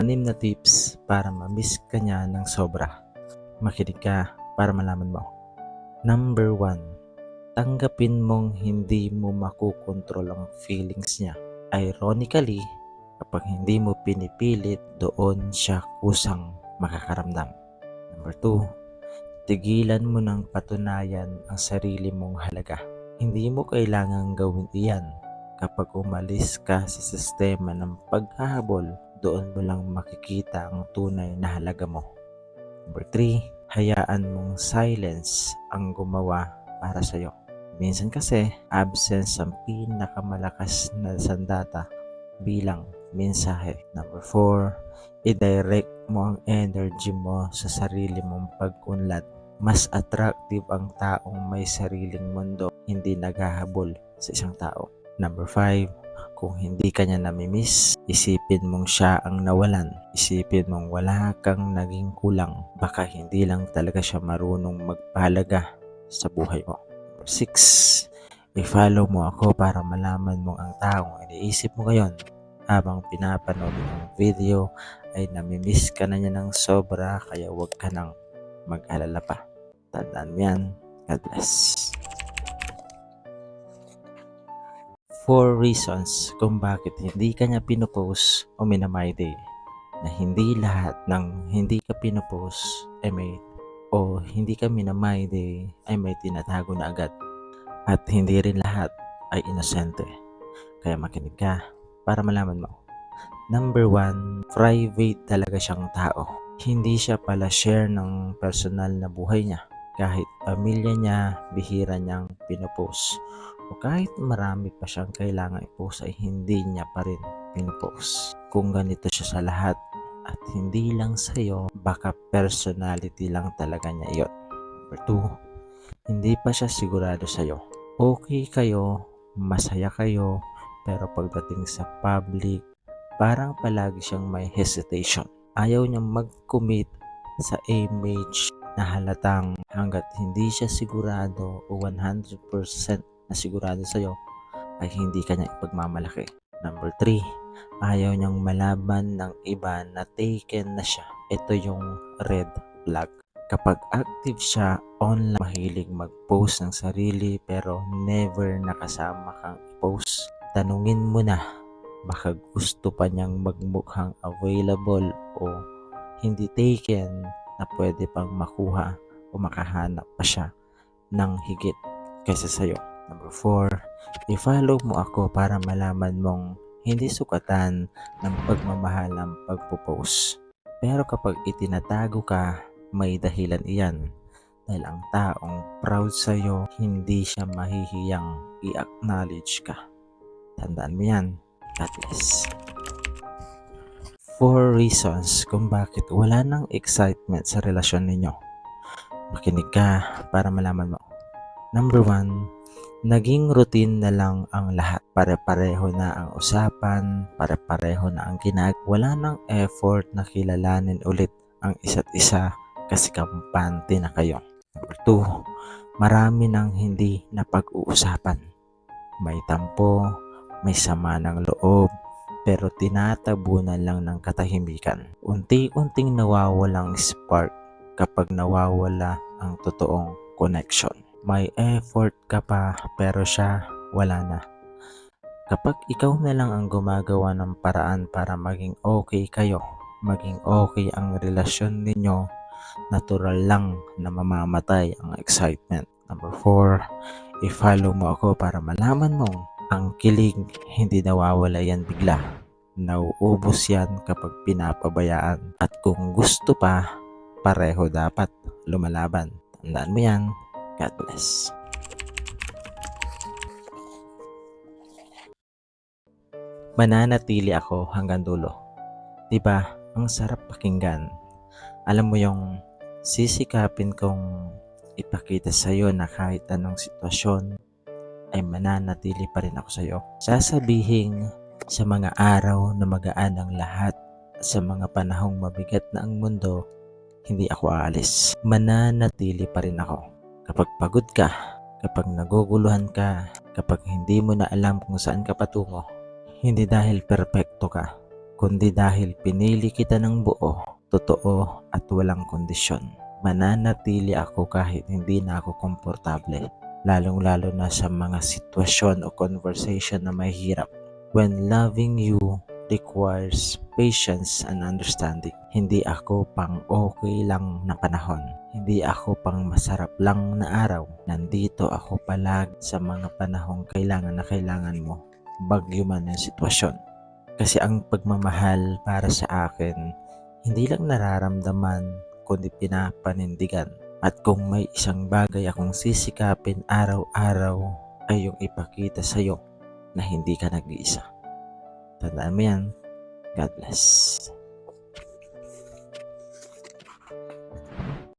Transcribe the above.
6 na tips para ma-miss ka niya ng sobra. Makinig ka para malaman mo. Number 1, tanggapin mong hindi mo makukontrol ang feelings niya. Ironically, kapag hindi mo pinipilit, doon siya kusang makakaramdam. Number 2, tigilan mo ng patunayan ang sarili mong halaga. Hindi mo kailangang gawin iyan. Kapag umalis ka sa sistema ng paghahabol, doon mo lang makikita ang tunay na halaga mo. Number 3, hayaan mong silence ang gumawa para sa'yo. Minsan kasi, absence ang pinakamalakas na sandata bilang mensahe. Number 4, i-direct mo ang energy mo sa sarili mong pag-unlad. Mas attractive ang taong may sariling mundo, hindi naghahabol sa isang tao. Number 5, kung hindi ka niya namimiss, isipin mong siya ang nawalan. Isipin mong wala kang naging kulang. Baka hindi lang talaga siya marunong magpahalaga sa buhay mo. Number 6, i-follow mo ako para malaman mo ang taong iniisip mo ngayon. Habang pinapanood ng video ay namimiss ka na niya ng sobra, kaya huwag ka nang mag-alala pa. Tandaan mo yan. God bless. 4 reasons kung bakit hindi ka niya pinupost o minamayday. Na hindi lahat ng hindi ka pinupost ay hindi ka minamayday ay may tinatago na agad. At hindi rin lahat ay inosente. Kaya makinig ka para malaman mo. Number 1, private talaga siyang tao. Hindi siya pala share ng personal na buhay niya. Kahit pamilya niya, bihira niyang pinupost. O kahit marami pa siyang kailangan i-post ay hindi niya pa rin pinupost. Kung ganito siya sa lahat at hindi lang sa'yo, baka personality lang talaga niya iyon. Number 2, hindi pa siya sigurado sa'yo. Okay kayo, masaya kayo, pero pagdating sa public, parang palagi siyang may hesitation. Ayaw niyang mag-commit sa image na halatang hanggat hindi siya sigurado o 100% na sigurado sa'yo ay hindi ka niya ipagmamalaki. Number 3, ayaw niyang malaman ng iba na taken na siya. Ito yung red flag. Kapag active siya online, mahilig mag-post ng sarili pero never nakasama kang i-post. Tanungin mo na, baka gusto pa niyang magmukhang available o hindi taken na pwede pang makuha o makahanap pa siya ng higit kaysa sa'yo. Number 4, i-follow mo ako para malaman mong hindi sukatan ng pagmamahal ang pagpo-post. Pero kapag itinatago ka, may dahilan iyan. Dahil ang taong proud sa'yo, hindi siya mahihiyang i-acknowledge ka. Tandaan mo yan. God bless. 4 reasons kung bakit wala nang excitement sa relasyon ninyo. Makinig ka para malaman mo. Number 1, naging routine na lang ang lahat. Pare-pareho na ang usapan, pare-pareho na ang wala nang effort na kilalanin ulit ang isa't isa kasi kampante na kayo. Number 2, marami nang hindi na pag-uusapan. May tampo, may sama ng loob, pero tinatabunan lang ng katahimikan. Unti-unting nawawalang spark kapag nawawala ang totoong connection. May effort ka pa pero siya wala na. Kapag ikaw na lang ang gumagawa ng paraan para maging okay kayo, maging okay ang relasyon ninyo, natural lang na mamamatay ang excitement. Number 4, i-follow mo ako para malaman mong ang kilig hindi nawawala yan bigla. Nauubos yan kapag pinapabayaan. At kung gusto pa, pareho dapat lumalaban. Tandaan mo yan. God bless. Mananatili ako hanggang dulo. Diba, ang sarap pakinggan. Alam mo yung sisikapin kong ipakita sa'yo na kahit anong sitwasyon ay mananatili pa rin ako sa'yo. Sasabihin sa mga araw na magaan ang lahat, sa mga panahong mabigat na ang mundo, hindi ako aalis. Mananatili pa rin ako. Kapag pagod ka, kapag naguguluhan ka, kapag hindi mo na alam kung saan ka patungo, hindi dahil perpekto ka, kundi dahil pinili kita ng buo, totoo at walang kondisyon. Mananatili ako kahit hindi na ako komportable, lalong-lalo na sa mga sitwasyon o conversation na mahirap. When loving you requires patience and understanding. Hindi ako pang okay lang na panahon. Hindi ako pang masarap lang na araw. Nandito ako palagi sa mga panahong kailangan na kailangan mo, bagyo man ang sitwasyon. Kasi ang pagmamahal para sa akin, hindi lang nararamdaman, kundi pinapanindigan. At kung may isang bagay akong sisikapin araw-araw, ay yung ipakita sa'yo na hindi ka nag-iisa. Tandaan mo yan. God bless.